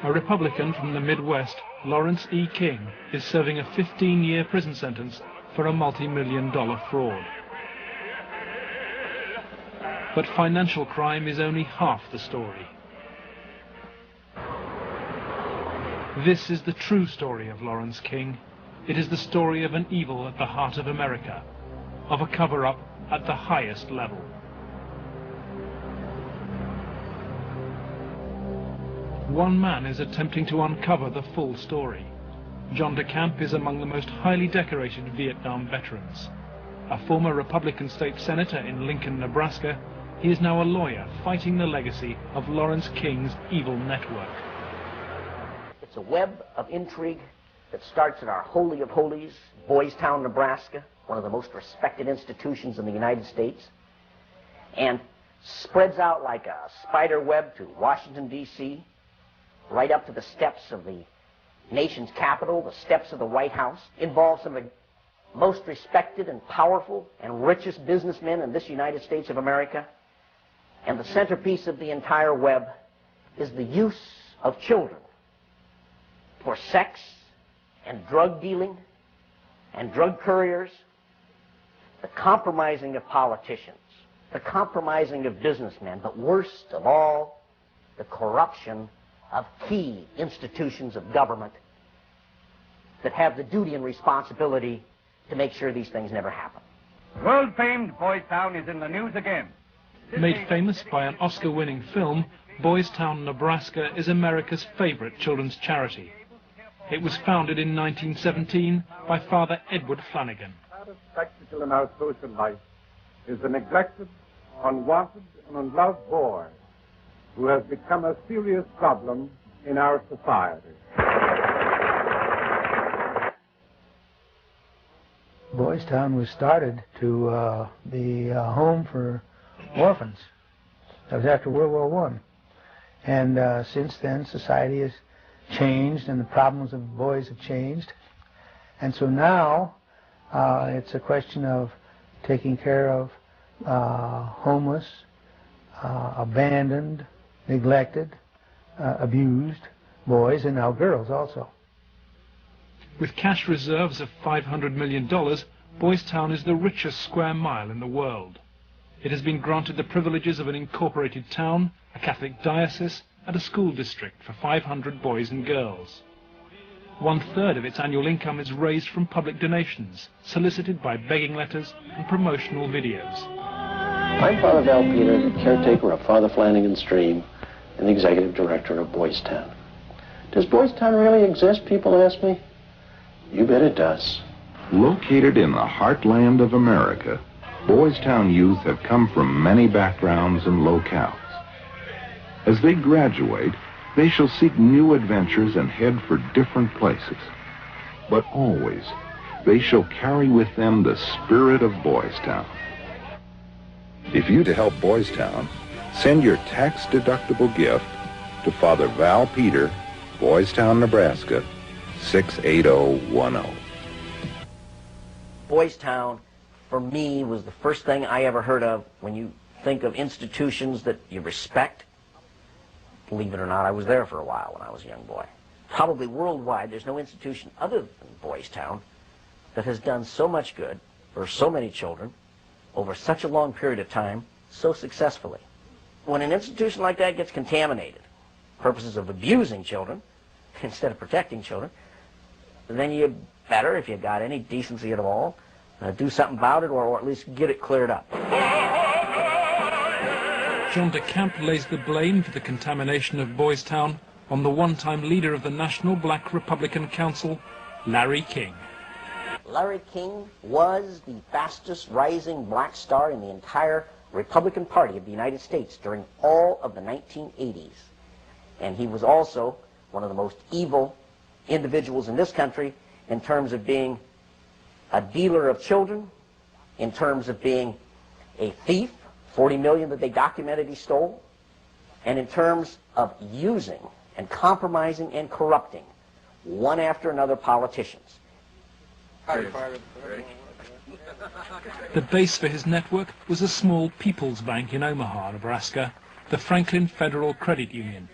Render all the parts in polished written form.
A Republican from the Midwest, Lawrence E. King, is serving a 15-year prison sentence for a multi-million-dollar fraud. But financial crime is only half the story. This is the true story of Lawrence King. It is the story of an evil at the heart of America, of a cover-up at the highest level. One man is attempting to uncover the full story. John DeCamp is among the most highly decorated Vietnam veterans. A former Republican state senator in Lincoln, Nebraska, he is now a lawyer fighting the legacy of Lawrence King's evil network. It's a web of intrigue that starts at our Holy of Holies, Boys Town, Nebraska, one of the most respected institutions in the United States, and spreads out like a spider web to Washington, D.C., right up to the steps of the nation's capital, the steps of the White House, involves some of the most respected and powerful and richest businessmen in this United States of America. And the centerpiece of the entire web is the use of children for sex and drug dealing and drug couriers, the compromising of politicians, the compromising of businessmen, but worst of all, the corruption of key institutions of government that have the duty and responsibility to make sure these things never happen. World-famed Boys Town is in the news again. Made famous by an Oscar-winning film, Boys Town, Nebraska is America's favorite children's charity. It was founded in 1917 by Father Edward Flanagan. The spectacle in our social life is the neglected, unwanted, and unloved boy who has become a serious problem in our society. Boys Town was started to be a home for orphans. That was after World War I. And since then, society has changed and the problems of boys have changed. And so now it's a question of taking care of homeless, abandoned, neglected, abused boys, and now girls also. With cash reserves of $500 million, Boys Town is the richest square mile in the world. It has been granted the privileges of an incorporated town, a Catholic diocese, and a school district for 500 boys and girls. 1/3 of its annual income is raised from public donations, solicited by begging letters and promotional videos. I'm Father Val Peter, the caretaker of Father Flanagan's Stream and the executive director of Boys Town. Does Boys Town really exist, people ask me? You bet it does. Located in the heartland of America, Boys Town youth have come from many backgrounds and locales. As they graduate, they shall seek new adventures and head for different places. But always, they shall carry with them the spirit of Boys Town. If you to help Boys Town, send your tax-deductible gift to Father Val Peter, Boys Town, Nebraska, 68010. Boys Town, for me, was the first thing I ever heard of when you think of institutions that you respect. Believe it or not, I was there for a while when I was a young boy. Probably worldwide, there's no institution other than Boys Town that has done so much good for so many children over such a long period of time so successfully. When an institution like that gets contaminated, purposes of abusing children instead of protecting children, then you better, if you've got any decency at all, do something about it or at least get it cleared up. John DeCamp lays the blame for the contamination of Boys Town on the one-time leader of the National Black Republican Council, Larry King. Larry King was the fastest rising black star in the entire Republican Party of the United States during all of the 1980s. And he was also one of the most evil individuals in this country in terms of being a dealer of children, in terms of being a thief, 40 million that they documented he stole, and in terms of using and compromising and corrupting one after another politicians. The base for his network was a small people's bank in Omaha, Nebraska, the Franklin Federal Credit Union.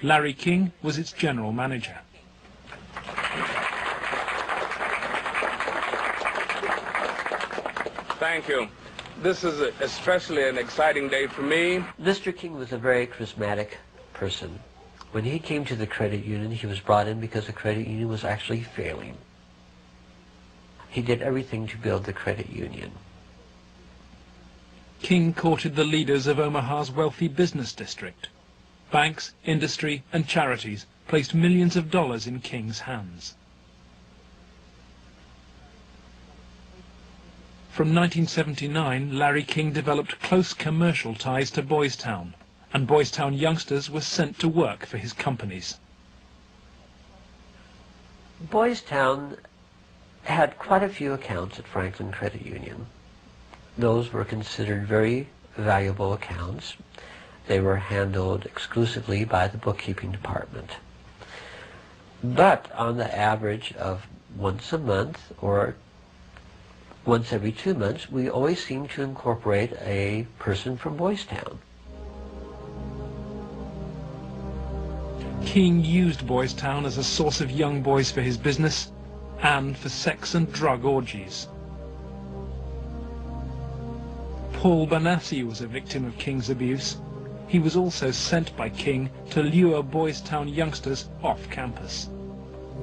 Larry King was its general manager. Thank you. This is especially an exciting day for me. Mr. King was a very charismatic person. When he came to the credit union, he was brought in because the credit union was actually failing. He did everything to build the credit union. King courted the leaders of Omaha's wealthy business district. Banks, industry, and charities placed millions of dollars in King's hands. From 1979, Larry King developed close commercial ties to Boys Town, and Boys Town youngsters were sent to work for his companies. Boys Town had quite a few accounts at Franklin Credit Union. Those were considered very valuable accounts. They were handled exclusively by the bookkeeping department. But on the average of once a month or once every 2 months, we always seemed to incorporate a person from Boys Town. King used Boys Town as a source of young boys for his business and for sex and drug orgies. Paul Banassi was a victim of King's abuse. He was also sent by King to lure Boys Town youngsters off campus.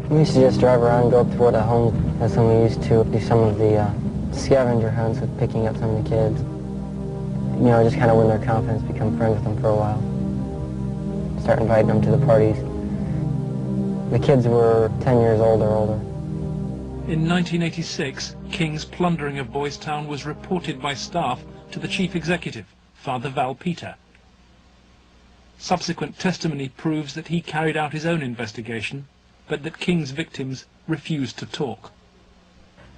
We used to just drive around and go up toward the home, and then we used to do some of the scavenger hunts with picking up some of the kids. You know, just kind of win their confidence, become friends with them for a while. Start inviting them to the parties. The kids were 10 years old or older. In 1986, King's plundering of Boys Town was reported by staff to the chief executive, Father Val Peter. Subsequent testimony proves that he carried out his own investigation, but that King's victims refused to talk.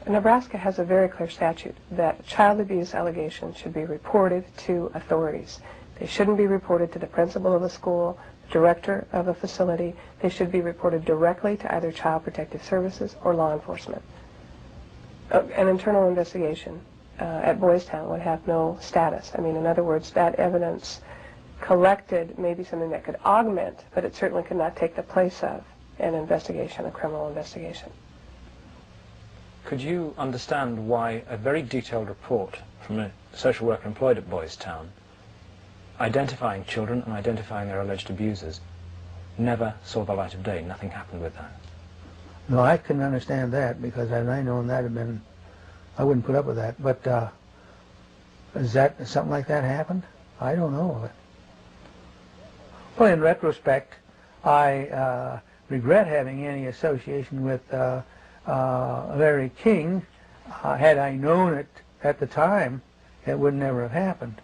Nebraska has a very clear statute that child abuse allegations should be reported to authorities. They shouldn't be reported to the principal of a school, director of a facility. They should be reported directly to either Child Protective Services or law enforcement. An internal investigation at Boys Town would have no status. I mean, in other words, that evidence collected may be something that could augment, but it certainly could not take the place of an investigation, a criminal investigation. Could you understand why a very detailed report from a social worker employed at Boys Town, identifying children and identifying their alleged abusers, never saw the light of day? Nothing happened with that. No, I couldn't understand that, because had I known that had been, I wouldn't put up with that. But is that something like that happened? I don't know of it. Well, in retrospect, I regret having any association with Larry King. Had I known it at the time, it would never have happened.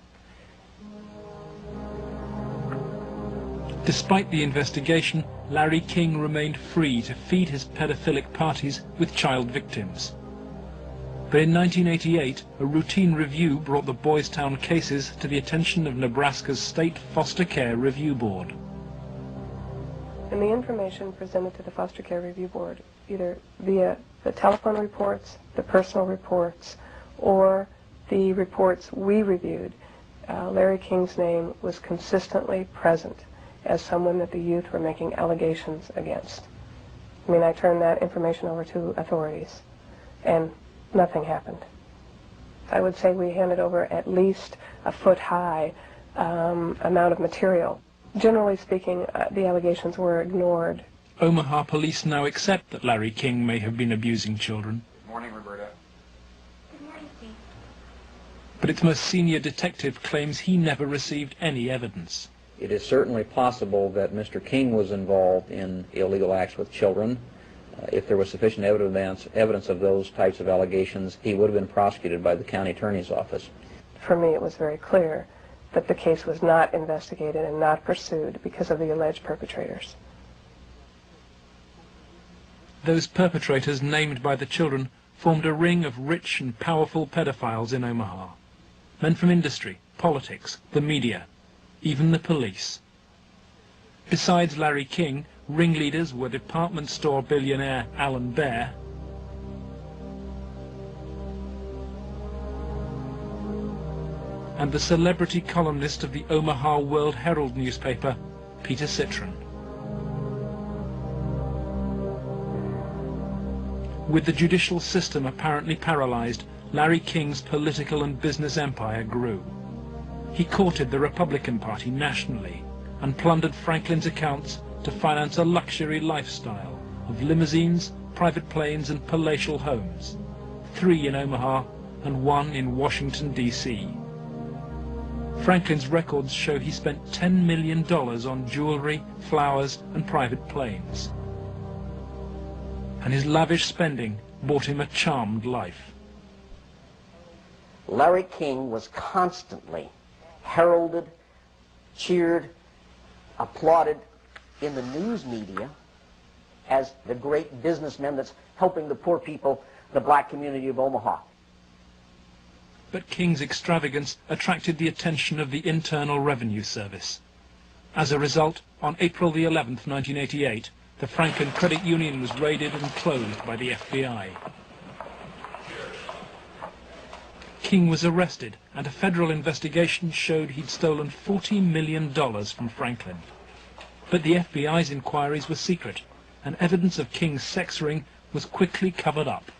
Despite the investigation, Larry King remained free to feed his pedophilic parties with child victims. But in 1988, a routine review brought the Boys Town cases to the attention of Nebraska's State Foster Care Review Board. And the information presented to the Foster Care Review Board, either via the telephone reports, the personal reports, or the reports we reviewed, Larry King's name was consistently present as someone that the youth were making allegations against. I mean, I turned that information over to authorities, and nothing happened. I would say we handed over at least a foot-high amount of material. Generally speaking, the allegations were ignored. Omaha police now accept that Larry King may have been abusing children. Good morning, Roberta. Good morning, Steve. But its most senior detective claims he never received any evidence. It is certainly possible that Mr. King was involved in illegal acts with children. If there was sufficient evidence of those types of allegations, he would have been prosecuted by the county attorney's office. For me, it was very clear that the case was not investigated and not pursued because of the alleged perpetrators. Those perpetrators named by the children formed a ring of rich and powerful pedophiles in Omaha. Men from industry, politics, the media, even the police. Besides Larry King, ringleaders were department store billionaire Alan Baer, and the celebrity columnist of the Omaha World Herald newspaper, Peter Citron. With the judicial system apparently paralyzed, Larry King's political and business empire grew. He courted the Republican Party nationally and plundered Franklin's accounts to finance a luxury lifestyle of limousines, private planes and palatial homes, 3 in Omaha and 1 in Washington, D.C. Franklin's records show he spent $10 million on jewelry, flowers and private planes. And his lavish spending bought him a charmed life. Larry King was constantly heralded, cheered, applauded in the news media as the great businessman that's helping the poor people, the black community of Omaha. But King's extravagance attracted the attention of the Internal Revenue Service. As a result, on April the 11th, 1988, the Franklin Credit Union was raided and closed by the FBI. King was arrested, and a federal investigation showed he'd stolen $40 million from Franklin. But the FBI's inquiries were secret, and evidence of King's sex ring was quickly covered up.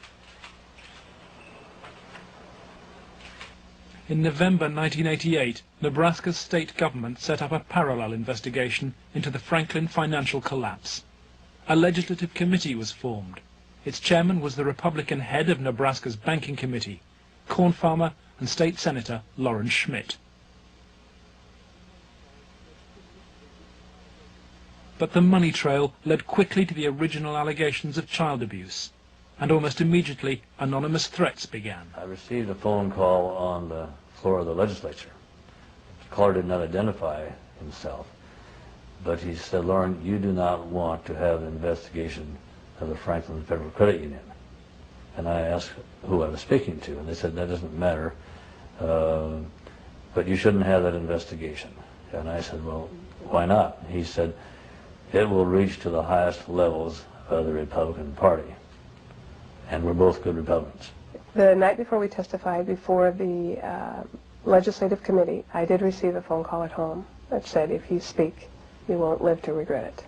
In November 1988, Nebraska's state government set up a parallel investigation into the Franklin financial collapse. A legislative committee was formed. Its chairman was the Republican head of Nebraska's banking committee, corn farmer and state senator Lawrence Schmidt. But the money trail led quickly to the original allegations of child abuse, and almost immediately anonymous threats began. I received a phone call on the floor of the legislature. The caller did not identify himself, but he said, "Lauren, you do not want to have an investigation of the Franklin Federal Credit Union." And I asked who I was speaking to, and they said, "That doesn't matter, but you shouldn't have that investigation." And I said, "Well, why not?" He said, "It will reach to the highest levels of the Republican Party, and we're both good Republicans." The night before we testified before the legislative committee, I did receive a phone call at home that said, "If you speak, you won't live to regret it."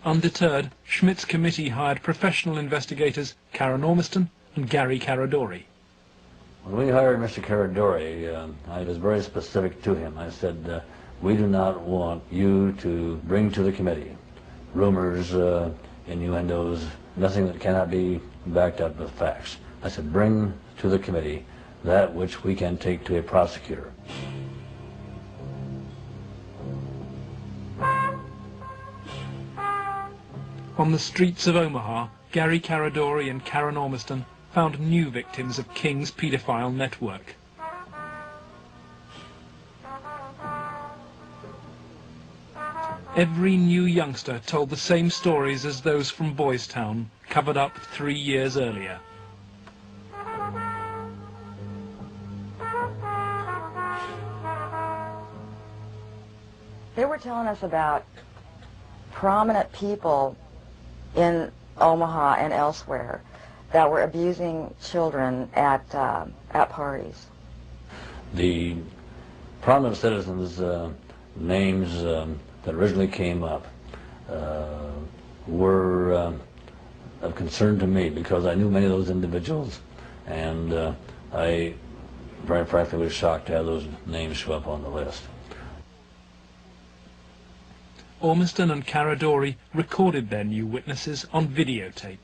Undeterred, Schmidt's committee hired professional investigators Karen Ormiston and Gary Caradori. When we hired Mr. Caradori, I was very specific to him. I said, "We do not want you to bring to the committee rumors, innuendos, nothing that cannot be backed up with facts." I said, "Bring to the committee that which we can take to a prosecutor." On the streets of Omaha, Gary Caradori and Karen Ormiston found new victims of King's paedophile network. Every new youngster told the same stories as those from Boys Town, covered up 3 years earlier. They were telling us about prominent people in Omaha and elsewhere that were abusing children at parties. The prominent citizens' names that originally came up were of concern to me because I knew many of those individuals, and I very frankly was shocked to have those names show up on the list. Ormiston and Caradori recorded their new witnesses on videotape.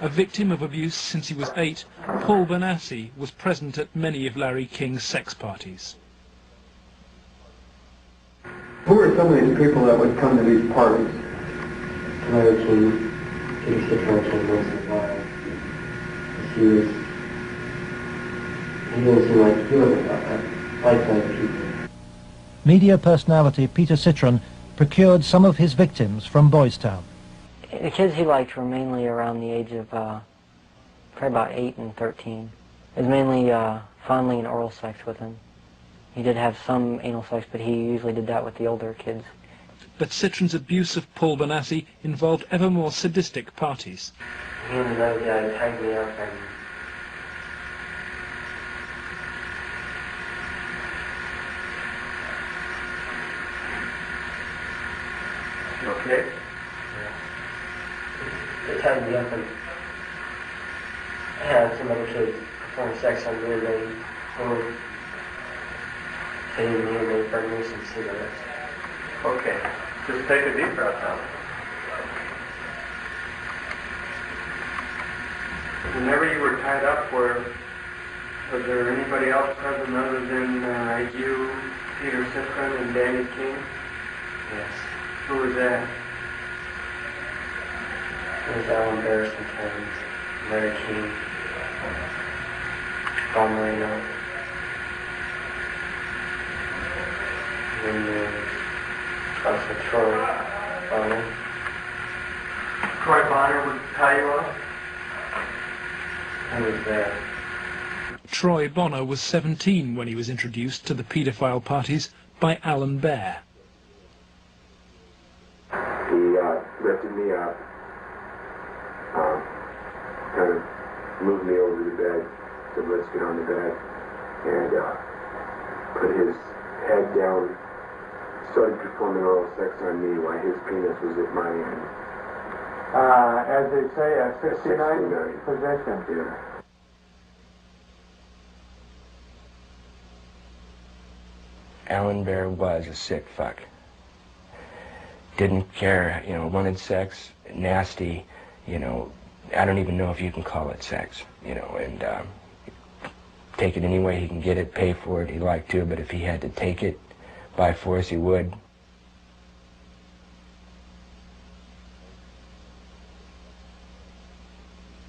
A victim of abuse since he was 8, Paul Benassi was present at many of Larry King's sex parties. Who are some of these people that would come to these parties? Larry King, Peter Citron once in a while. He didn't seem like he was a like-minded people. Media personality Peter Citron procured some of his victims from Boys Town. The kids he liked were mainly around the age of probably about 8 and 13. It was mainly fondling and oral sex with them. He did have some anal sex, but he usually did that with the older kids. But Citron's abuse of Paul Benassi involved ever more sadistic parties. He and those guys tied me up and Okay. tied me up and had some other kids perform sex on me, and they were hitting me and they burned me some cigarettes. Okay. Just take a deep breath now. Whenever you were tied up, was there anybody else present other than you, Peter Citron, and Danny King? Yes. Who was that? It was Alan Bear sometimes, Larry King, Paul Marino, and then also Troy Bonner. Troy Bonner would tie you up? I was there. Troy Bonner was 17 when he was introduced to the paedophile parties by Alan Bear. He lifted me up, kind of moved me over the bed, said let's get on the bed, and put his head down, started performing oral sex on me while his penis was at my end. As they say, a 69 position. Yeah. Alan Bear was a sick fuck. Didn't care, wanted sex, nasty, I don't even know if you can call it sex, and take it any way he can get it, pay for it, he liked to, but if he had to take it by force, he would.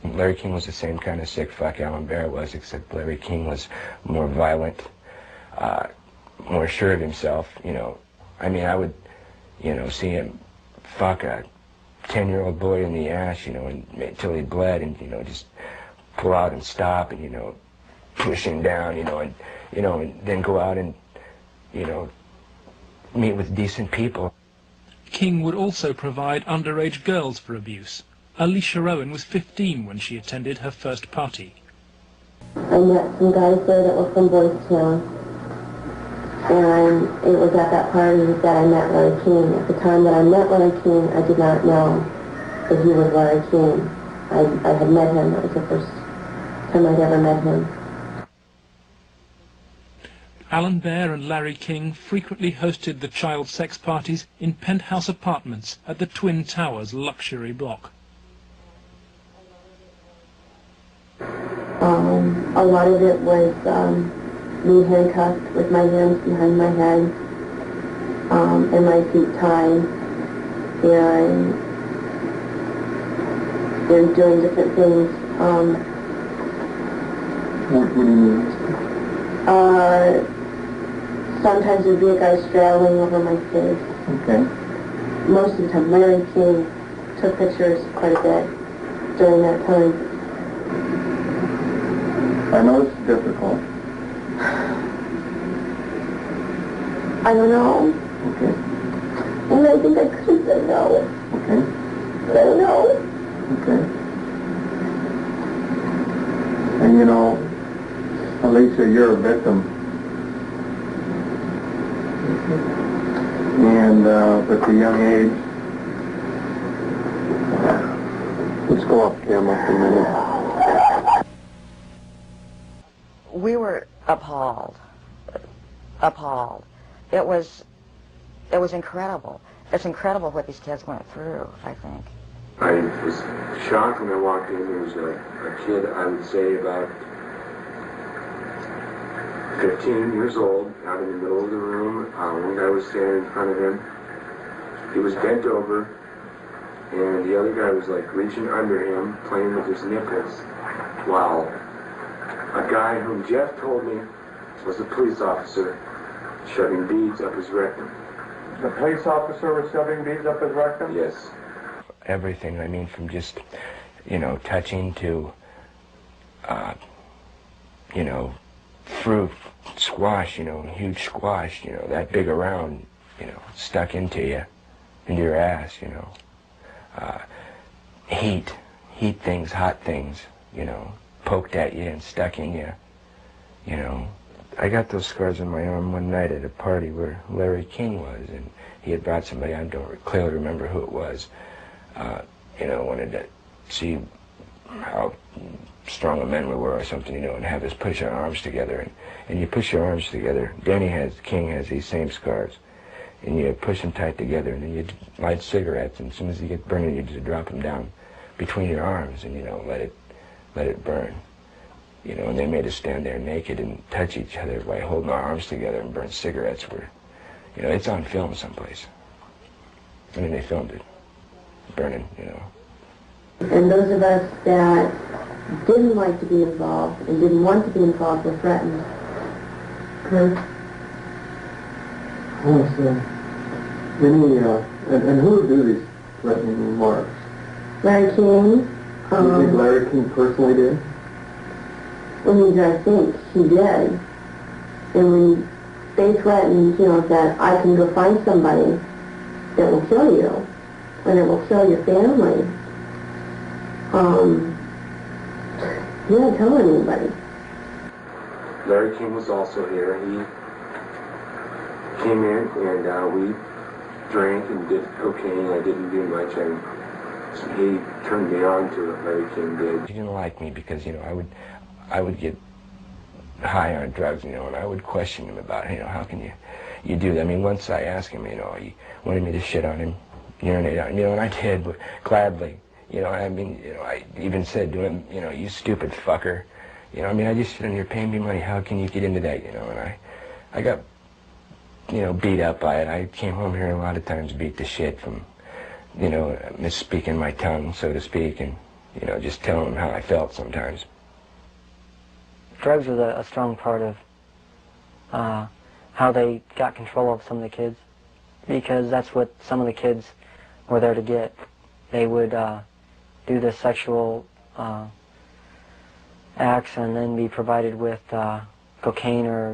Larry King was the same kind of sick fuck Alan Bear was, except Larry King was more violent, more sure of himself, I mean, I would, see him fuck a 10-year-old boy in the ass, until he bled, and, just pull out and stop, and, push him down, and then go out and, meet with decent people. King would also provide underage girls for abuse. Alicia Rowan was 15 when she attended her first party. I met some guys there that were from Boys Town, and it was at that party that I met Larry King. At the time that I met Larry King, I did not know that he was Larry King. I had met him. It was the first time I'd ever met him. Alan Bear and Larry King frequently hosted the child sex parties in penthouse apartments at the Twin Towers luxury block. A lot of it was me handcuffed with my hands behind my head and my feet tied, and doing different things. What do you mean? Sometimes there'd be a guy straddling over my face. Okay. Most of the time, Larry King took pictures quite a bit during that time. I know it's difficult. I don't know. Okay. And I think I could have said no. Okay. But I don't know. Okay. And Alicia, you're a victim. And with a young age, let's go off camera for a minute. We were appalled. It was incredible. It's incredible what these kids went through, I think. I was shocked when I walked in. There was a kid, I would say about 15 years old, out in the middle of the room. One guy was standing in front of him. He was bent over, and the other guy was like reaching under him, playing with his nipples, while a guy whom Jeff told me was a police officer shoving beads up his rectum. The police officer was shoving beads up his rectum? Yes. Everything, I mean, from just, touching to, fruit, squash, huge squash, that big around, stuck into your ass, heat things, hot things, poked at you and stuck in you, I got those scars on my arm one night at a party where Larry King was, and he had brought somebody, I don't clearly remember who it was, wanted to see how strong a men we were or something, you know, and have us push our arms together. And you push your arms together. King has these same scars. And you push them tight together, and then you light cigarettes, and as soon as you get burning, you just drop them down between your arms and, you know, let it burn. You know, and they made us stand there naked and touch each other by holding our arms together and burn cigarettes. You know, it's on film someplace. I mean, they filmed it, burning, you know. And those of us that didn't like to be involved and didn't want to be involved were threatened. And who would do these threatening remarks? Larry King. Do you think Larry King personally did? I mean, I think he did. And when they threatened, you know, that I can go find somebody that will kill you, and it will kill your family, he didn't tell anybody. Larry King was also here. He came in and we drank and did cocaine. I didn't do much, and he turned me on to it. Larry King did. He didn't like me because, you know, I would get high on drugs, you know, and I would question him about, you know, how can you do that? I mean, once I asked him, you know, he wanted me to shit on him, urinate on him, you know, and I did, but gladly. You know, I mean, you know, I even said to him, you know, you stupid fucker. You know, I mean, I just sit in here paying me money. How can you get into that, you know? And I got, you know, beat up by it. I came home here a lot of times beat to shit from, you know, misspeaking my tongue, so to speak, and, you know, just telling them how I felt sometimes. Drugs was a strong part of how they got control of some of the kids, because that's what some of the kids were there to get. They would do the sexual acts and then be provided with cocaine or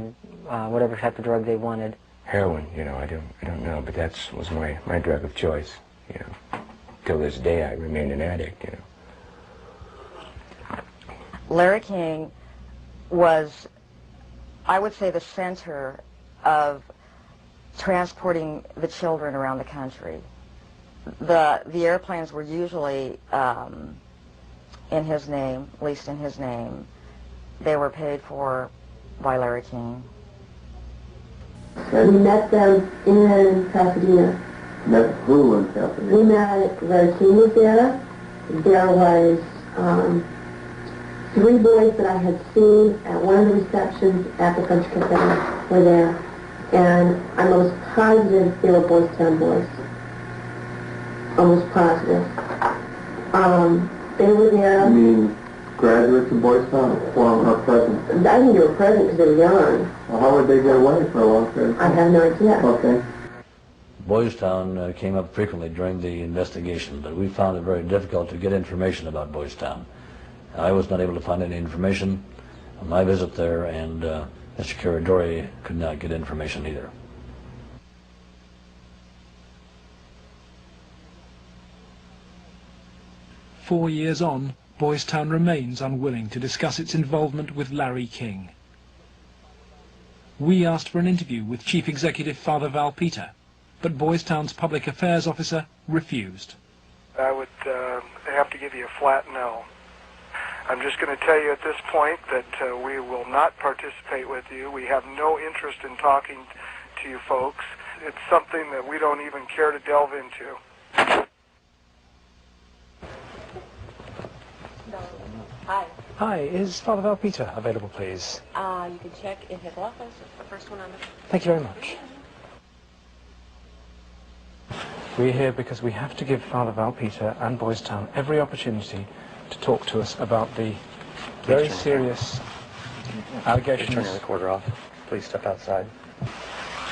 whatever type of drug they wanted. Heroin, you know, I don't know, but that was my drug of choice, you know. Till this day, I remain an addict, you know. Larry King was, I would say, the center of transporting the children around the country. The airplanes were usually in his name, at least in his name. They were paid for by Larry King. We met them in Pasadena. Met who in Pasadena? We met, Larry King was there. There was 3 boys that I had seen at one of the receptions at the Country Cafe were there. And I'm almost positive they were Boys Town boys. Almost positive. They were there. You mean graduates of Boys Town or present? I think they were present because they were young. Well, how would they get away for a long period of time? I have no idea. Okay. Boys Town came up frequently during the investigation, but we found it very difficult to get information about Boys Town. I was not able to find any information on my visit there, and Mr. Caradori could not get information either. "4 years on, Boys Town remains unwilling to discuss its involvement with Larry King. We asked for an interview with Chief Executive Father Val Peter, but Boys Town's public affairs officer refused. I would have to give you a flat no. I'm just going to tell you at this point that we will not participate with you. We have no interest in talking to you folks. It's something that we don't even care to delve into. Hi. Hi, is Father Val Peter available, please? You can check in his office. It's the first one on the... Thank you very much. We're here because we have to give Father Val Peter and Boys Town every opportunity to talk to us about the very serious allegations. Turn the recorder off. Please step outside.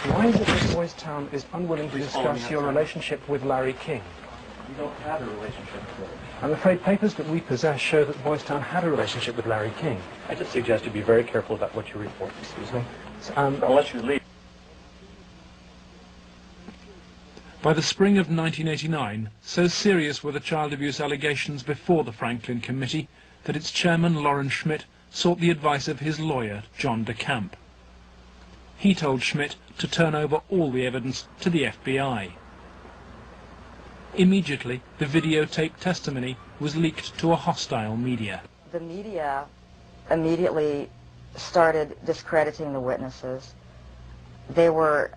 Why is it that Boys Town is unwilling to discuss your relationship with Larry King? We don't have a relationship with Larry. I'm afraid papers that we possess show that Boys Town had a relationship with Larry King. I just suggest you be very careful about what you report. Excuse me? Unless you leave. By the spring of 1989, so serious were the child abuse allegations before the Franklin Committee that its chairman, Lawrence Schmidt, sought the advice of his lawyer, John DeCamp. He told Schmidt to turn over all the evidence to the FBI. Immediately, the videotape testimony was leaked to a hostile media. The media immediately started discrediting the witnesses. They were,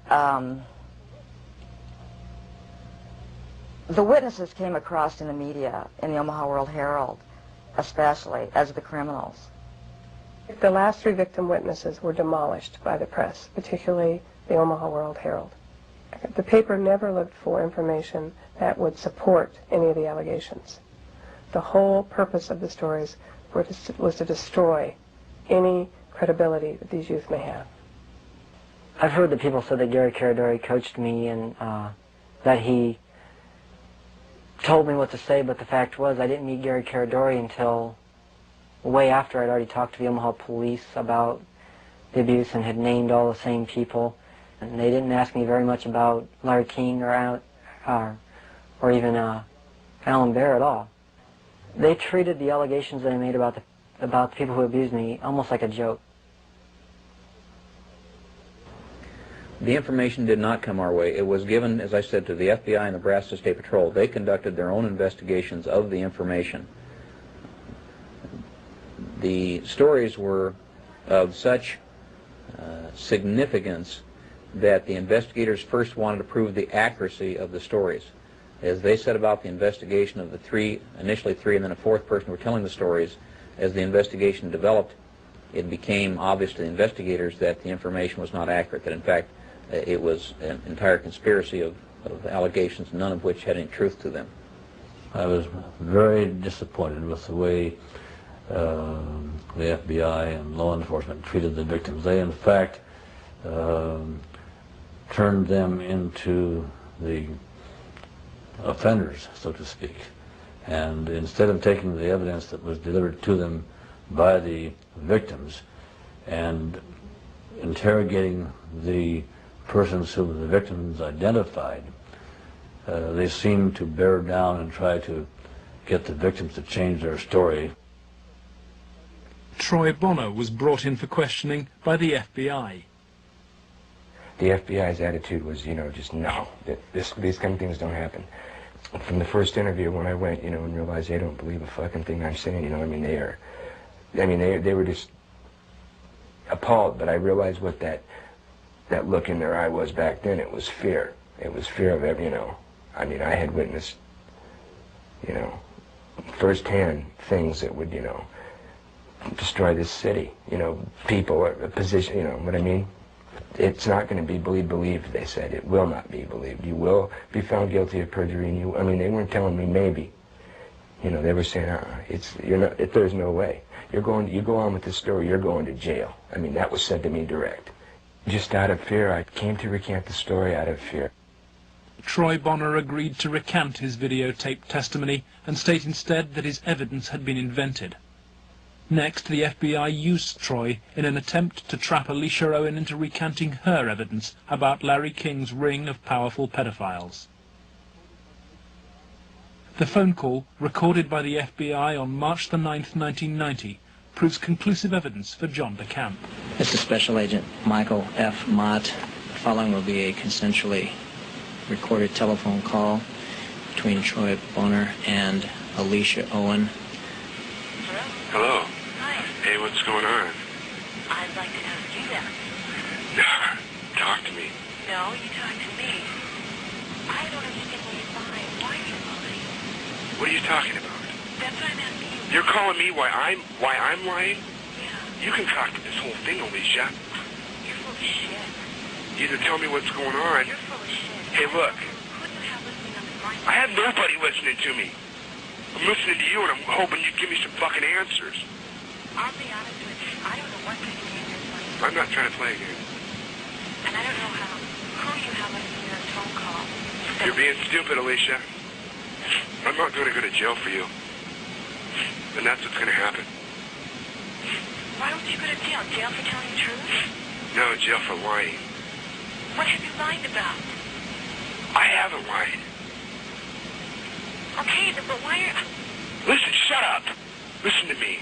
the witnesses came across in the media, in the Omaha World Herald, especially, as the criminals. The last 3 victim witnesses were demolished by the press, particularly the Omaha World Herald. The paper never looked for information that would support any of the allegations. The whole purpose of the stories was to destroy any credibility that these youth may have. I've heard that people said that Gary Caradori coached me and that he told me what to say, but the fact was I didn't meet Gary Caradori until way after I'd already talked to the Omaha police about the abuse and had named all the same people. And they didn't ask me very much about Larry King or even Alan Bear at all. They treated the allegations that I made about the people who abused me almost like a joke. The information did not come our way. It was given, as I said, to the FBI and Nebraska State Patrol. They conducted their own investigations of the information. The stories were of such significance that the investigators first wanted to prove the accuracy of the stories. As they set about the investigation of the 3, initially 3 and then a 4th person who were telling the stories, as the investigation developed, it became obvious to the investigators that the information was not accurate, that in fact it was an entire conspiracy of allegations, none of which had any truth to them. I was very disappointed with the way the FBI and law enforcement treated the victims. They, in fact, turned them into the offenders, so to speak. And instead of taking the evidence that was delivered to them by the victims and interrogating the persons whom the victims identified, they seemed to bear down and try to get the victims to change their story. Troy Bonner was brought in for questioning by the FBI. The FBI's attitude was, just no, these kind of things don't happen. From the first interview when I went, and realized they don't believe a fucking thing I'm saying, they were just appalled, but I realized what that look in their eye was back then. It was fear. It was fear of every, I had witnessed, firsthand things that would, destroy this city, people, a position, what I mean? It's not going to be believed, they said. It will not be believed. You will be found guilty of perjury, and they weren't telling me maybe. They were saying, there's no way. You go on with this story, you're going to jail. That was said to me direct. Just out of fear, I came to recant the story out of fear. Troy Bonner agreed to recant his videotape testimony and state instead that his evidence had been invented. Next, the FBI used Troy in an attempt to trap Alicia Owen into recanting her evidence about Larry King's ring of powerful pedophiles. The phone call, recorded by the FBI on March the 9th, 1990, proves conclusive evidence for John DeCamp. This is Special Agent Michael F. Mott. The following will be a consensually recorded telephone call between Troy Bonner and Alicia Owen. Hello. Hi. Hey, what's going on? I'd like to ask you that. Talk to me. No, you talk to me. I don't understand why you're lying. Why are you lying? What are you talking about? That's what I'm asking you. You're calling me why I'm lying? Yeah. You can talk to this whole thing, Alicia. You're full of shit. Either tell me what's going on. You're full of shit. Hey, look. Who do you have listening on this line? I have nobody listening to me. I'm listening to you, and I'm hoping you give me some fucking answers. I'll be honest with you. I don't know what kind of game you're playing. I'm not trying to play a game. And I don't know who you have listening to this phone call. You're being stupid, Alicia. I'm not going to go to jail for you. And that's what's going to happen. Why don't you go to jail? Jail for telling the truth? No, jail for lying. What have you lied about? I haven't lied. Okay, but why are... Listen, shut up. Listen to me.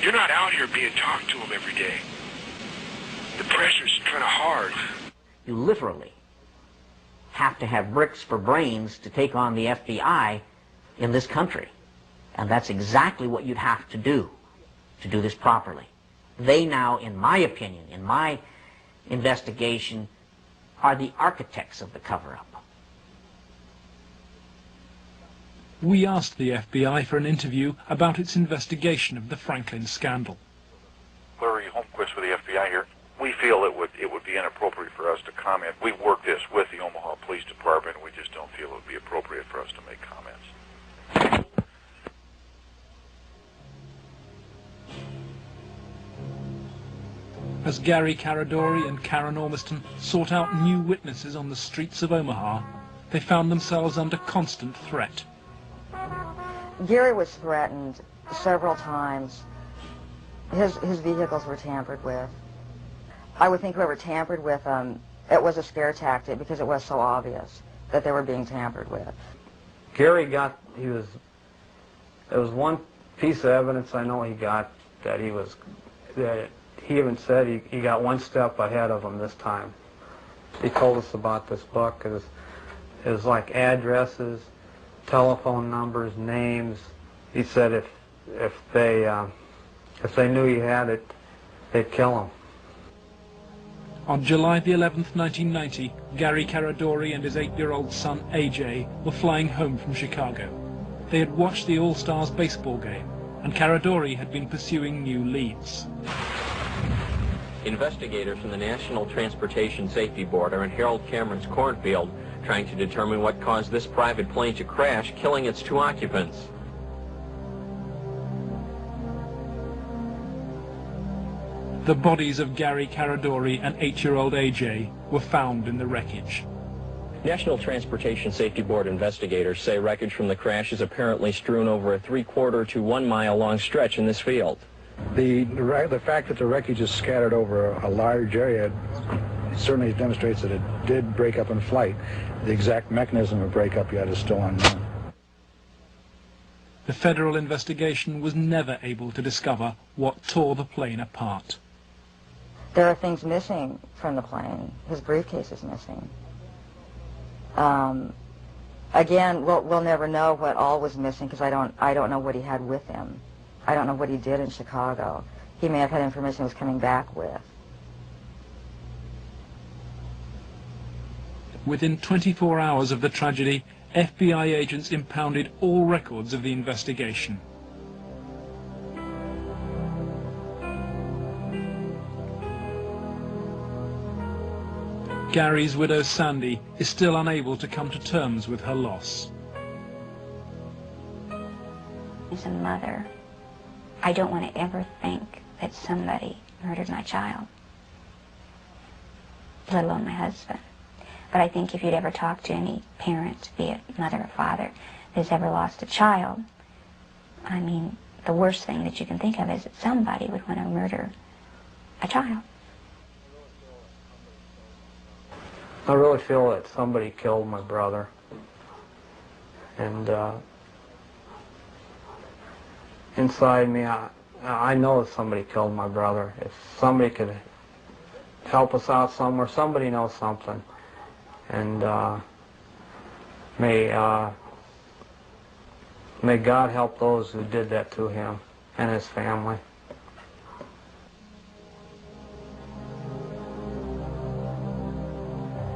You're not out here being talked to them every day. The pressure's kind of hard. You literally have to have bricks for brains to take on the FBI in this country. And that's exactly what you'd have to do this properly. They now, in my opinion, in my investigation, are the architects of the cover-up. We asked the FBI for an interview about its investigation of the Franklin scandal. Larry Holmquist with the FBI here. We feel it would be inappropriate for us to comment. We work this with the Omaha Police Department, and we just don't feel it would be appropriate for us to make comments. As Gary Caradori and Karen Ormiston sought out new witnesses on the streets of Omaha, they found themselves under constant threat. Gary was threatened several times. His vehicles were tampered with. I would think whoever tampered with them, it was a scare tactic because it was so obvious that they were being tampered with. Gary there was one piece of evidence I know he got that he even said he got one step ahead of them this time. He told us about this book. It was like addresses, telephone numbers, names. He said if they knew he had it, they'd kill him. On July the 11th, 1990, Gary Caradori and his 8-year-old son, AJ, were flying home from Chicago. They had watched the All-Stars baseball game, and Caradori had been pursuing new leads. Investigators from the National Transportation Safety Board are in Harold Cameron's cornfield trying to determine what caused this private plane to crash, killing its 2 occupants. The bodies of Gary Caradori and 8-year-old AJ were found in the wreckage. National Transportation Safety Board investigators say wreckage from the crash is apparently strewn over a 3/4 to 1 mile long stretch in this field. The fact that the wreckage is scattered over a large area certainly demonstrates that it did break up in flight. The exact mechanism of breakup yet is still unknown. The federal investigation was never able to discover what tore the plane apart. There are things missing from the plane. His briefcase is missing. Again, we'll never know what all was missing because I don't know what he had with him. I don't know what he did in Chicago. He may have had information he was coming back with. Within 24 hours of the tragedy, FBI agents impounded all records of the investigation. Gary's widow Sandy is still unable to come to terms with her loss. As a mother, I don't want to ever think that somebody murdered my child, let alone my husband. But I think if you'd ever talk to any parent, be it mother or father, that's ever lost a child, I mean, the worst thing that you can think of is that somebody would want to murder a child. I really feel that somebody killed my brother. And inside me, I know that somebody killed my brother. If somebody could help us out somewhere, somebody knows something. And may God help those who did that to him and his family.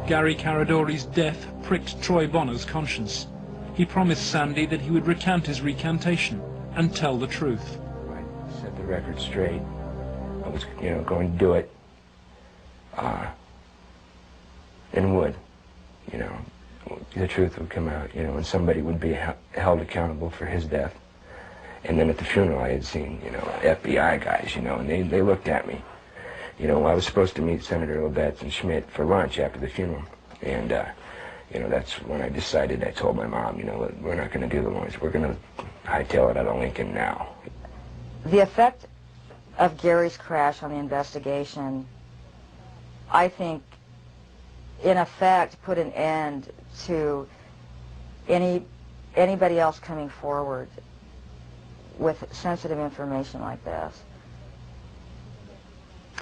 Gary Caradori's death pricked Troy Bonner's conscience. He promised Sandy that he would recant his recantation and tell the truth. I set the record straight. I was, going to do it. And would, the truth would come out, and somebody would be held accountable for his death. And then at the funeral I had seen, FBI guys, and they looked at me. I was supposed to meet Senator Labetz and Schmidt for lunch after the funeral. And, that's when I decided, I told my mom, we're not going to do the lunch. We're going to hightail it out of Lincoln now. The effect of Gary's crash on the investigation, I think, in effect, put an end to anybody else coming forward with sensitive information like this.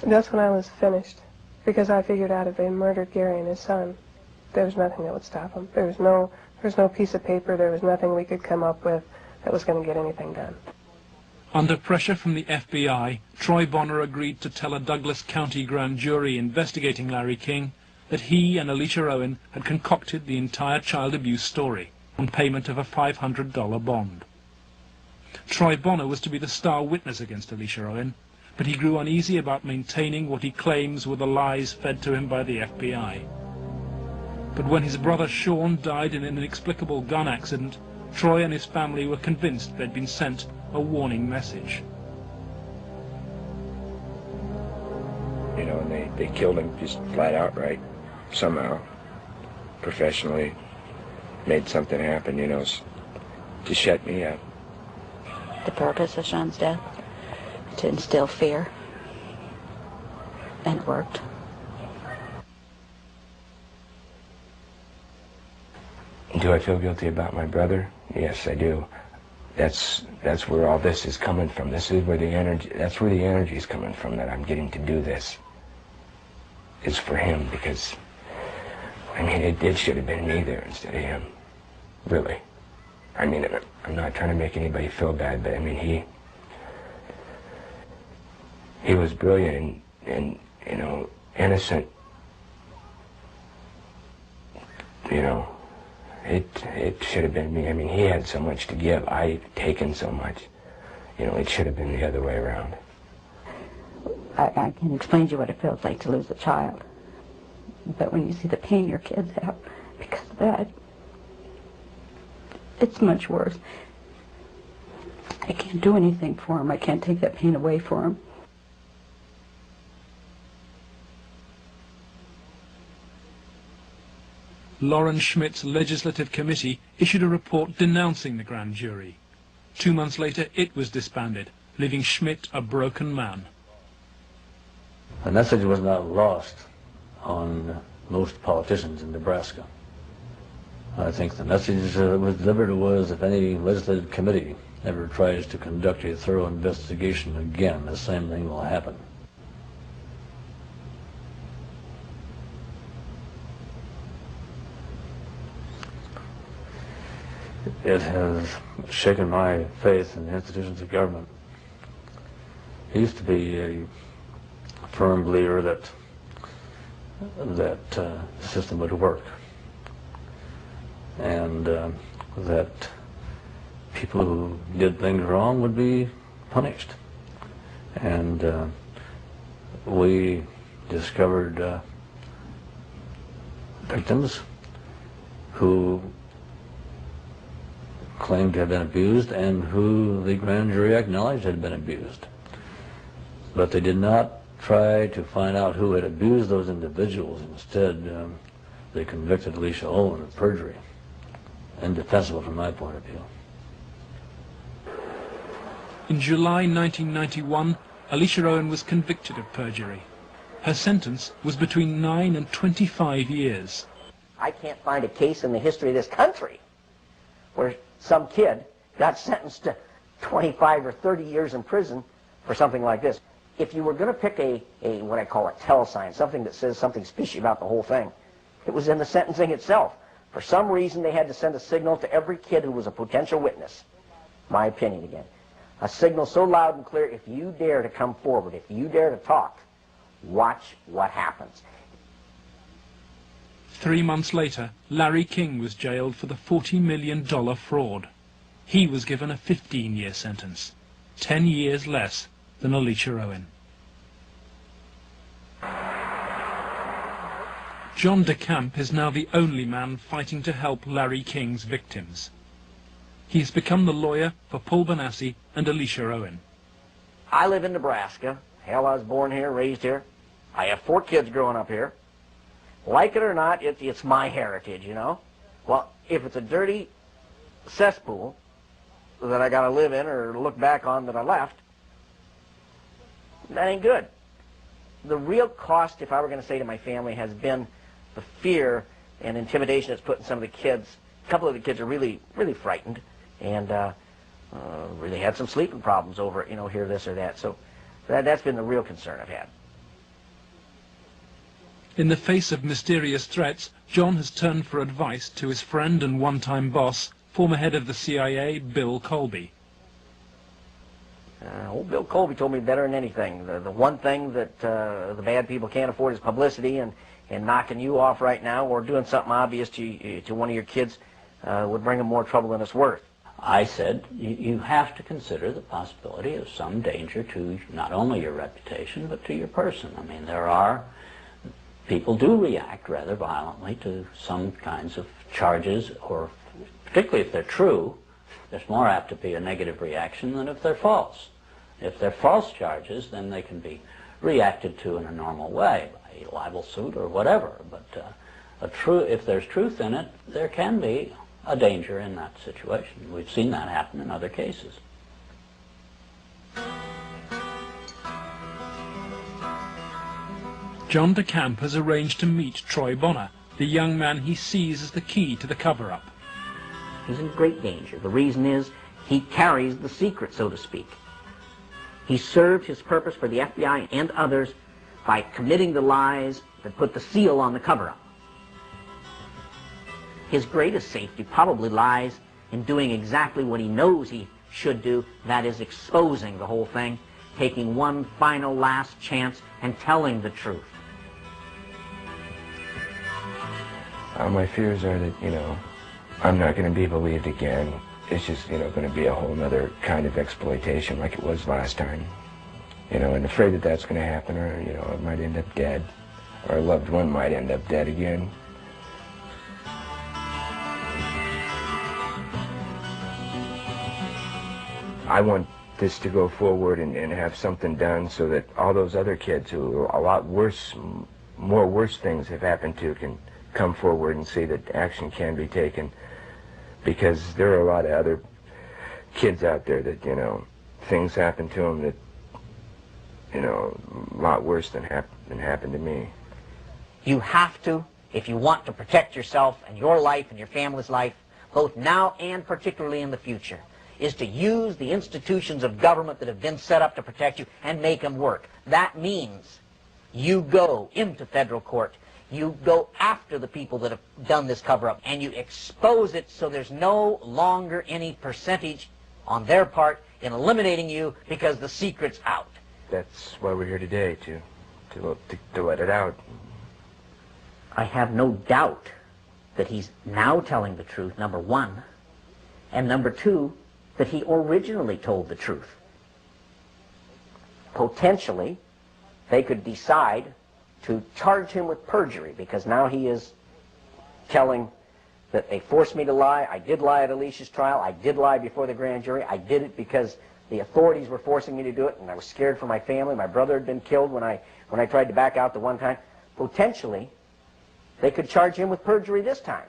That's when I was finished, because I figured out if they murdered Gary and his son, there was nothing that would stop him. There was no piece of paper, there was nothing we could come up with that was going to get anything done. Under pressure from the FBI, Troy Bonner agreed to tell a Douglas County grand jury investigating Larry King that he and Alicia Owen had concocted the entire child abuse story on payment of a $500 bond. Troy Bonner was to be the star witness against Alicia Owen, but he grew uneasy about maintaining what he claims were the lies fed to him by the FBI. But when his brother Sean died in an inexplicable gun accident, Troy and his family were convinced they'd been sent a warning message. You know, and they killed him just flat out, right? Somehow, professionally, made something happen, you know, to shut me up. The purpose of Sean's death? To instill fear. And it worked. Do I feel guilty about my brother? Yes, I do. That's where all this is coming from. This is where the energy, that's where the energy is coming from, that I'm getting to do this. It's for him, because, I mean, it should have been me there instead of him. Really. I mean, I'm not trying to make anybody feel bad, but I mean, he was brilliant and you know, innocent. You know, it should have been me. I mean, he had so much to give. I've taken so much. You know, it should have been the other way around. I can explain to you what it feels like to lose a child. But when you see the pain your kids have because of that, it's much worse. I can't do anything for him. I can't take that pain away for him. Lauren Schmidt's legislative committee issued a report denouncing the grand jury. 2 months later, it was disbanded, leaving Schmidt a broken man. The message was not lost on most politicians in Nebraska. I think the message that was delivered was, if any legislative committee ever tries to conduct a thorough investigation again, the same thing will happen. It has shaken my faith in the institutions of government. I used to be a firm believer that the system would work, and that people who did things wrong would be punished. And we discovered victims who claimed to have been abused and who the grand jury acknowledged had been abused. But they did not try to find out who had abused those individuals. Instead, they convicted Alicia Owen of perjury. Indefensible from my point of view. In July 1991, Alicia Owen was convicted of perjury. Her sentence was between 9 and 25 years. I can't find a case in the history of this country where some kid got sentenced to 25 or 30 years in prison for something like this. If you were going to pick a what I call a tell sign, something that says something fishy about the whole thing, it was in the sentencing itself. For some reason, they had to send a signal to every kid who was a potential witness. My opinion again. A signal so loud and clear, if you dare to come forward, if you dare to talk, watch what happens. 3 months later, Larry King was jailed for the $40 million fraud. He was given a 15-year sentence, 10 years less than Alicia Owen. John DeCamp is now the only man fighting to help Larry King's victims. He has become the lawyer for Paul Benassi and Alicia Owen. I live in Nebraska. Hell, I was born here, raised here. I have 4 kids growing up here. Like it or not, it's my heritage, you know. Well, if it's a dirty cesspool that I got to live in or look back on that I left, that ain't good. The real cost, if I were going to say to my family, has been the fear and intimidation it's put in some of the kids. A couple of the kids are really, really frightened and really had some sleeping problems over, you know, hear this or that. So that's been the real concern I've had. In the face of mysterious threats, John has turned for advice to his friend and one-time boss, former head of the CIA, Bill Colby. Old Bill Colby told me better than anything. The one thing that the bad people can't afford is publicity, and knocking you off right now or doing something obvious to one of your kids would bring them more trouble than it's worth. I said, you have to consider the possibility of some danger to not only your reputation, but to your person. I mean, people do react rather violently to some kinds of charges, or particularly if they're true, there's more apt to be a negative reaction than if they're false. If they're false charges, then they can be reacted to in a normal way, by a libel suit or whatever. But if there's truth in it, there can be a danger in that situation. We've seen that happen in other cases. John DeCamp has arranged to meet Troy Bonner, the young man he sees as the key to the cover-up. He's in great danger. The reason is he carries the secret, so to speak. He served his purpose for the FBI and others by committing the lies that put the seal on the cover-up. His greatest safety probably lies in doing exactly what he knows he should do, that is exposing the whole thing, taking one final last chance and telling the truth. My fears are that, I'm not going to be believed again. It's just, going to be a whole other kind of exploitation like it was last time. And afraid that that's going to happen, or, I might end up dead, or a loved one might end up dead again. I want this to go forward and have something done so that all those other kids who a lot worse, more worse things have happened to can come forward and see that action can be taken, because there are a lot of other kids out there that, things happen to them that, a lot worse than happened to me. You have to, if you want to protect yourself and your life and your family's life, both now and particularly in the future, is to use the institutions of government that have been set up to protect you and make them work. That means you go into federal court, you go after the people that have done this cover-up, and you expose it so there's no longer any percentage on their part in eliminating you because the secret's out. That's why we're here today, to let it out. I have no doubt that he's now telling the truth, number one, and number two, that he originally told the truth. Potentially, they could decide to charge him with perjury, because now he is telling that they forced me to lie. I did lie at Alicia's trial. I did lie before the grand jury. I did it because the authorities were forcing me to do it, and I was scared for my family. My brother had been killed when I tried to back out the one time. Potentially, they could charge him with perjury this time.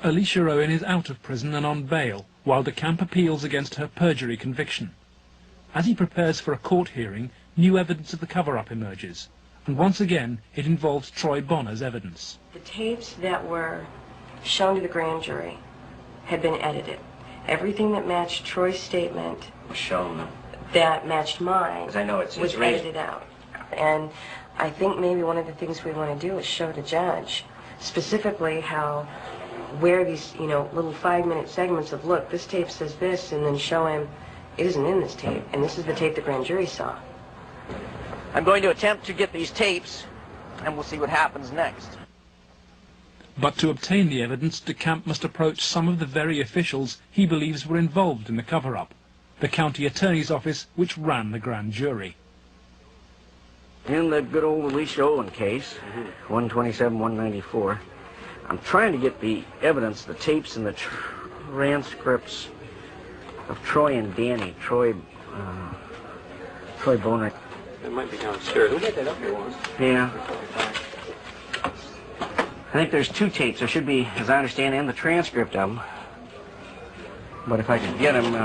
Alicia Owen is out of prison and on bail, while DeCamp appeals against her perjury conviction. As he prepares for a court hearing, new evidence of the cover-up emerges, and once again it involves Troy Bonner's evidence. The tapes that were shown to the grand jury had been edited. Everything that matched Troy's statement Was shown. that matched mine 'Cause I know it's was raised. edited out. And I think maybe one of the things we want to do is show the judge specifically where these, little 5-minute segments of, look, this tape says this, and then show him it isn't in this tape, and this is the tape the grand jury saw. I'm going to attempt to get these tapes, and we'll see what happens next. But to obtain the evidence, DeCamp must approach some of the very officials he believes were involved in the cover-up, the county attorney's office which ran the grand jury. In the good old Alicia Owen case, 127-194, I'm trying to get the evidence, the tapes and the transcripts of Troy and Danny, Troy Bonner. It might be downstairs. We'll get that up here once. Yeah. I think there's 2 tapes. There should be, as I understand, and the transcript of them. But if I could get them,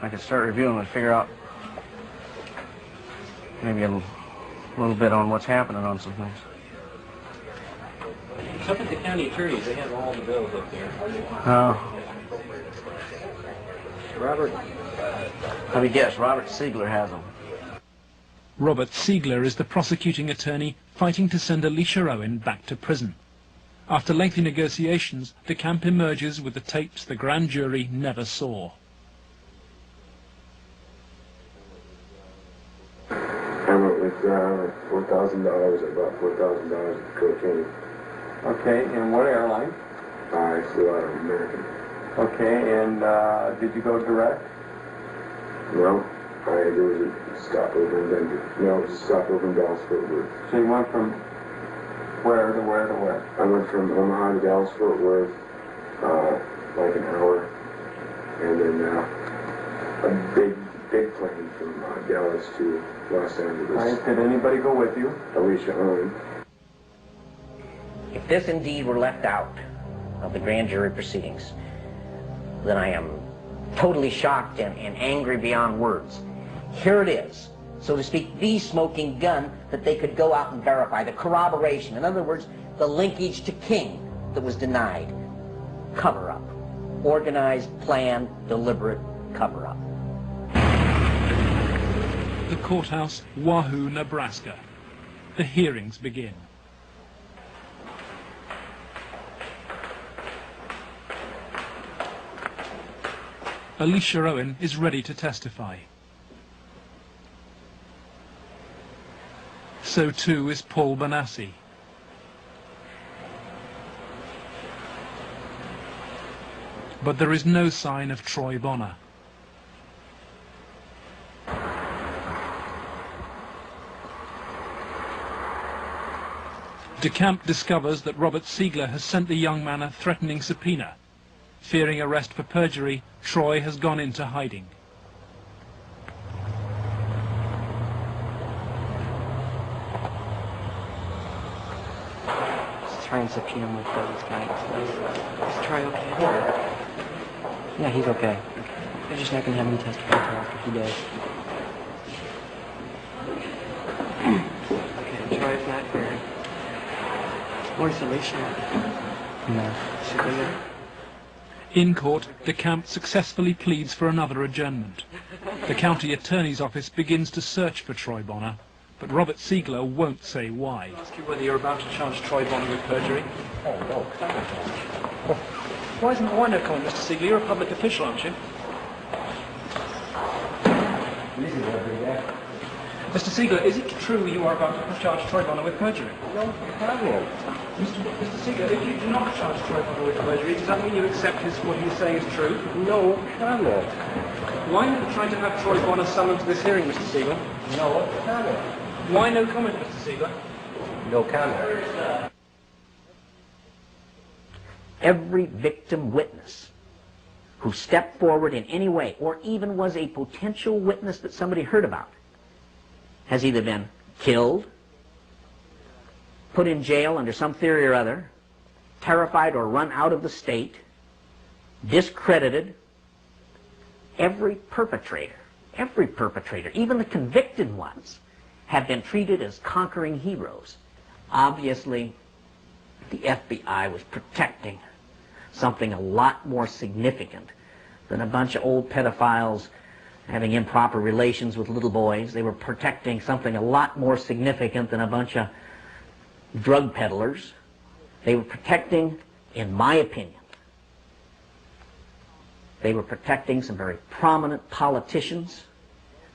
I could start reviewing them and figure out maybe a little bit on what's happening on some things. It's up at the county attorneys. They have all the bills up there. Robert. Let me guess. Robert Siegler has them. Robert Siegler is the prosecuting attorney fighting to send Alicia Owen back to prison. After lengthy negotiations, DeCamp emerges with the tapes the grand jury never saw. I went with $4,000. I bought $4,000 of cocaine. Okay, and what airline? I flew out of American. Okay, and did you go direct? No, there was a stopover in Denver. No, it was a stopover in Dallas, Fort Worth. So you went from where to where to where? I went from Omaha to Dallas, Fort Worth, like an hour, and then a big plane from Dallas to Los Angeles. Right. Did anybody go with you? Alicia Owen. If this indeed were left out of the grand jury proceedings, then I am totally shocked and angry beyond words. Here it is, so to speak, the smoking gun that they could go out and verify, the corroboration. In other words, the linkage to King that was denied. Cover-up. Organized, planned, deliberate cover-up. The courthouse, Wahoo, Nebraska. The hearings begin. Alicia Owen is ready to testify. So too is Paul Bonassi. But there is no sign of Troy Bonner. DeCamp discovers that Robert Siegler has sent the young man a threatening subpoena. Fearing arrest for perjury, Troy has gone into hiding. Let's try and subpoena him with those guys. Is Troy okay? Yeah, he's okay. They're just not going to have him testify until after he does. Okay, Troy's not here. Where's Alicia? No. She's there. In court, DeCamp successfully pleads for another adjournment. The county attorney's office begins to search for Troy Bonner, but Robert Siegler won't say why. I'll ask you whether you're about to charge Troy Bonner with perjury. Oh, no. Why no comment, Mr. Siegler? You're a public official, aren't you? Mr. Siegler, is it true you are about to charge Troy Bonner with perjury? No comment. Mr. Siegler, if you do not charge Troy Bonner with perjury, does that mean you accept what he's saying is true? No comment. Why not try to have Troy Bonner summoned to this hearing, Mr. Siegler? No comment. Why no comment, Mr. Siegler? No comment. Every victim witness who stepped forward in any way, or even was a potential witness that somebody heard about, has either been killed, put in jail under some theory or other, terrified or run out of the state, discredited. Every perpetrator, even the convicted ones, have been treated as conquering heroes. Obviously, the FBI was protecting something a lot more significant than a bunch of old pedophiles having improper relations with little boys. They were protecting something a lot more significant than a bunch of drug peddlers. They were protecting, in my opinion, they were protecting some very prominent politicians,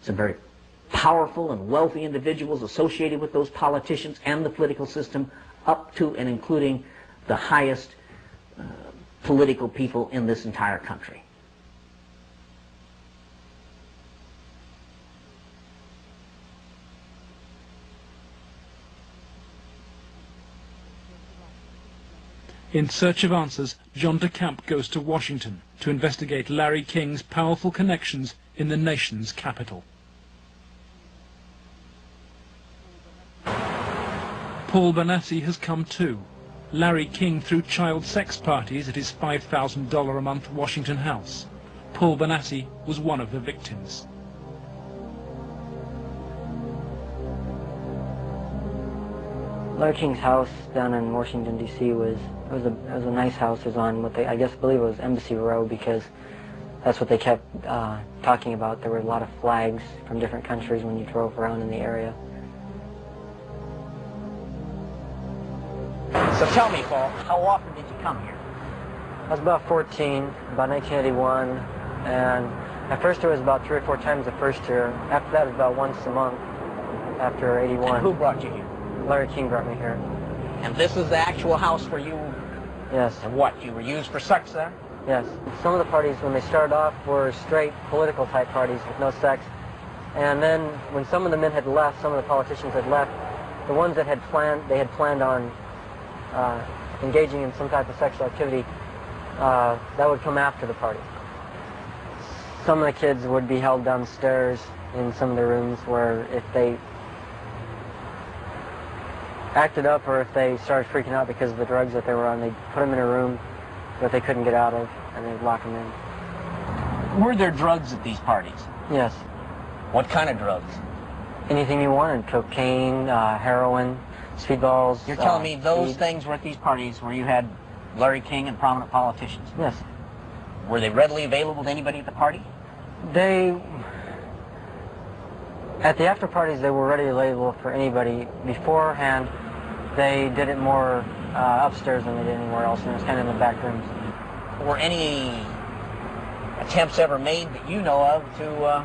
some very powerful and wealthy individuals associated with those politicians and the political system, up to and including the highest political people in this entire country. In search of answers, John DeCamp goes to Washington to investigate Larry King's powerful connections in the nation's capital. Paul Bonassi has come too. Larry King threw child sex parties at his $5,000 a month Washington house. Paul Bonassi was one of the victims. Larry King's house down in Washington, D.C. was a nice house. It was on what I believe it was Embassy Row, because that's what they kept talking about. There were a lot of flags from different countries when you drove around in the area. So tell me, Paul, how often did you come here? I was about 14, about 1981, and at first it was about 3 or 4 times the first year. After that, it was about once a month after 81. And who brought you here? Larry King brought me here. And this is the actual house where you... Yes. And what, you were used for sex there? Yes. Some of the parties, when they started off, were straight political type parties with no sex. And then when some of the men had left, some of the politicians had left, the ones that had planned on engaging in some type of sexual activity, that would come after the party. Some of the kids would be held downstairs in some of the rooms where if they acted up or if they started freaking out because of the drugs that they were on, they'd put them in a room that they couldn't get out of, and they'd lock them in. Were there drugs at these parties? Yes. What kind of drugs? Anything you wanted. Cocaine, heroin, speedballs. You're telling me those weed. things were at these parties where you had Larry King and prominent politicians? Yes. Were they readily available to anybody at the party? At the after parties, they were readily available for anybody. Beforehand, they did it more upstairs than they did anywhere else, and it was kind of in the back rooms. Were any attempts ever made that you know of to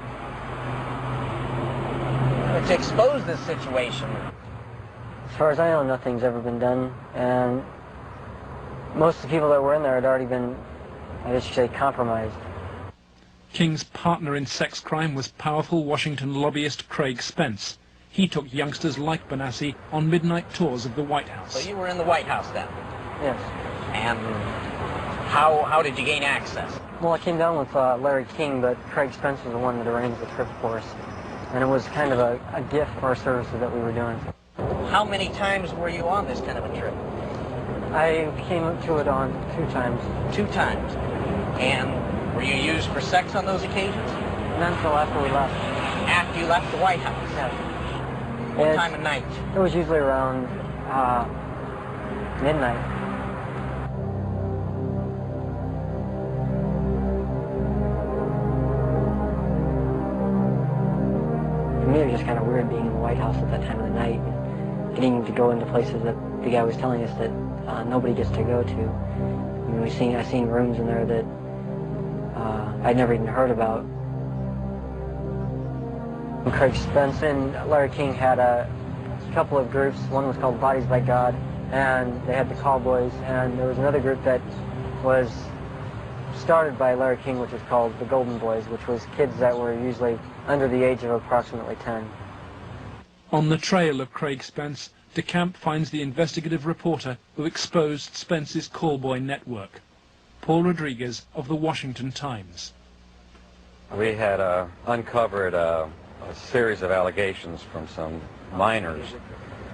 expose this situation? As far as I know, nothing's ever been done, and most of the people that were in there had already been, I guess you'd say, compromised. King's partner in sex crime was powerful Washington lobbyist Craig Spence. He took youngsters like Benassi on midnight tours of the White House. So you were in the White House then? Yes. And how did you gain access? Well, I came down with Larry King, but Craig Spence was the one that arranged the trip for us. And it was kind of a gift for our services that we were doing. How many times were you on this kind of a trip? I came to it on 2 times. 2 times. And were you used for sex on those occasions? Not until after we left. After you left the White House? Yes. What time of night? It was usually around midnight. For me, it was just kind of weird being in the White House at that time of the night, getting to go into places that the guy was telling us that nobody gets to go to. I mean, I seen rooms in there that I'd never even heard about. Craig Spence and Larry King had a couple of groups. One was called Bodies by God, and they had the Cowboys, and there was another group that was started by Larry King, which was called the Golden Boys, which was kids that were usually under the age of approximately 10. On the trail of Craig Spence, DeCamp finds the investigative reporter who exposed Spence's callboy network, Paul Rodriguez of the Washington Times. We had uncovered a series of allegations from some minors,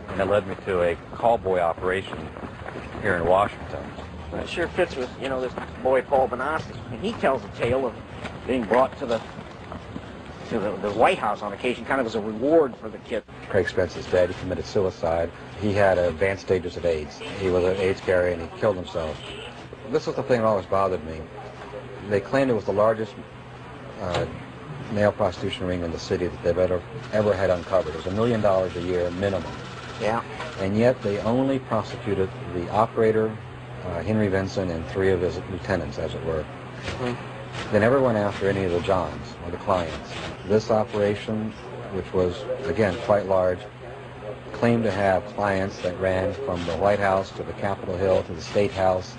and that led me to a callboy operation here in Washington. It sure fits with, this boy Paul Benassi. And he tells a tale of being brought to the White House on occasion, kind of as a reward for the kid. Craig Spence's dad, he committed suicide. He had advanced stages of AIDS. He was an AIDS carrier, and he killed himself. This was the thing that always bothered me. They claimed it was the largest male prostitution ring in the city that they've ever had uncovered. It was $1 million a year minimum. Yeah. And yet they only prosecuted the operator, Henry Vinson, and 3 of his lieutenants, as it were. Mm-hmm. They never went after any of the Johns or the clients. This operation, which was, again, quite large, claimed to have clients that ran from the White House to the Capitol Hill to the State House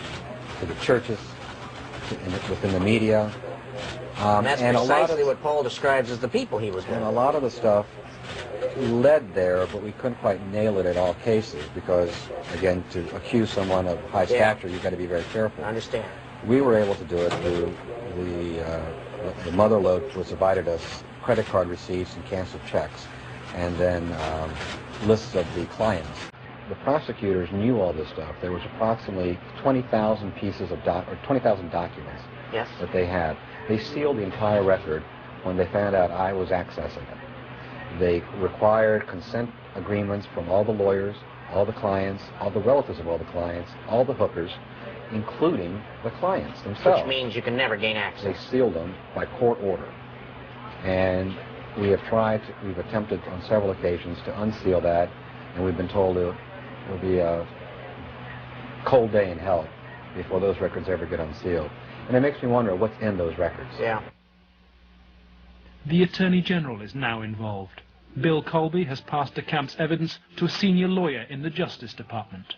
to the churches, within the media. And that's precisely what Paul describes as the people he was with. And a lot of the stuff led there, but we couldn't quite nail it at all cases because, again, to accuse someone of high stature, you've got to be very careful. I understand. We were able to do it through the mother lode, which provided us credit card receipts and canceled checks, and then lists of the clients. The prosecutors knew all this stuff. There was approximately 20,000 pieces of 20,000 documents that they had. They sealed the entire record when they found out I was accessing it. They required consent agreements from all the lawyers, all the clients, all the relatives of all the clients, all the hookers, including the clients themselves. Which means you can never gain access. They sealed them by court order. And we've attempted on several occasions to unseal that, and we've been told it will be cold day in hell before those records ever get unsealed. And it makes me wonder what's in those records. Yeah. The Attorney General is now involved. Bill Colby has passed DeCamp's evidence to a senior lawyer in the Justice Department.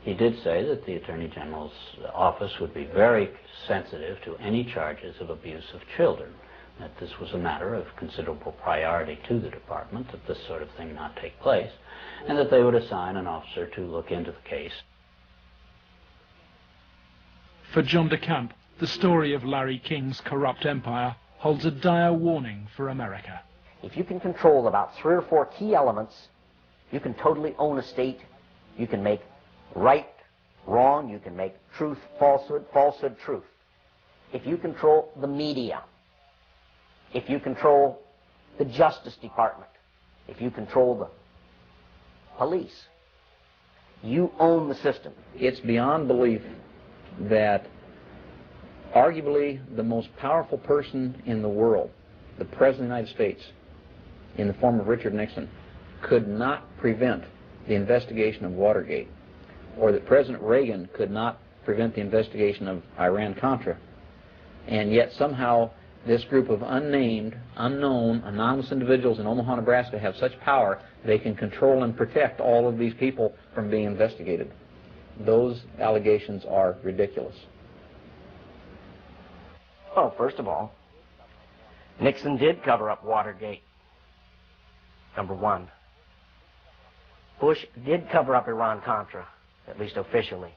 He did say that the Attorney General's office would be very sensitive to any charges of abuse of children, that this was a matter of considerable priority to the department, that this sort of thing not take place, and that they would assign an officer to look into the case. For John DeCamp, the story of Larry King's corrupt empire holds a dire warning for America. If you can control about 3 or 4 key elements, you can totally own a state. You can make right wrong. You can make truth falsehood, falsehood truth. If you control the media, if you control the Justice Department, if you control the police, you own the system. It's beyond belief that arguably the most powerful person in the world, the President of the United States, in the form of Richard Nixon, could not prevent the investigation of Watergate, or that President Reagan could not prevent the investigation of Iran-Contra, and yet somehow this group of unnamed, unknown, anonymous individuals in Omaha, Nebraska have such power they can control and protect all of these people from being investigated. Those allegations are ridiculous. Well, first of all, Nixon did cover up Watergate, number one. Bush did cover up Iran-Contra, at least officially.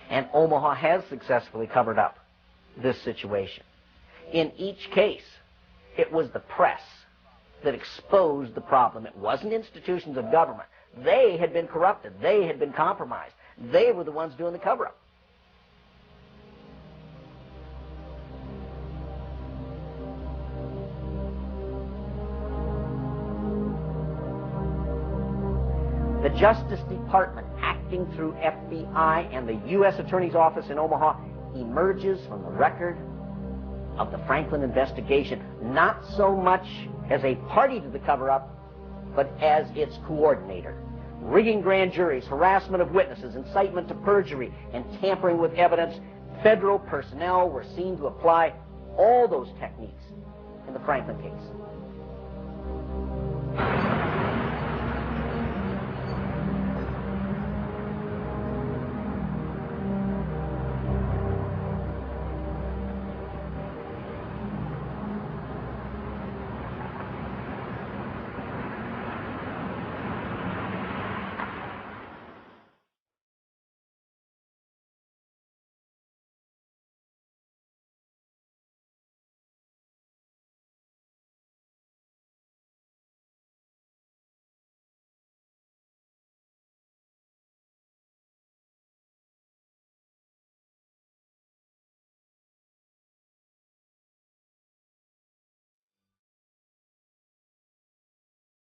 And Omaha has successfully covered up this situation. In each case, it was the press that exposed the problem. It wasn't institutions of government. They had been corrupted. They had been compromised. They were the ones doing the cover-up. The Justice Department, acting through FBI and the U.S. Attorney's Office in Omaha, emerges from the record of the Franklin investigation, not so much as a party to the cover-up, but as its coordinator. Rigging grand juries, harassment of witnesses, incitement to perjury, and tampering with evidence, federal personnel were seen to apply all those techniques in the Franklin case.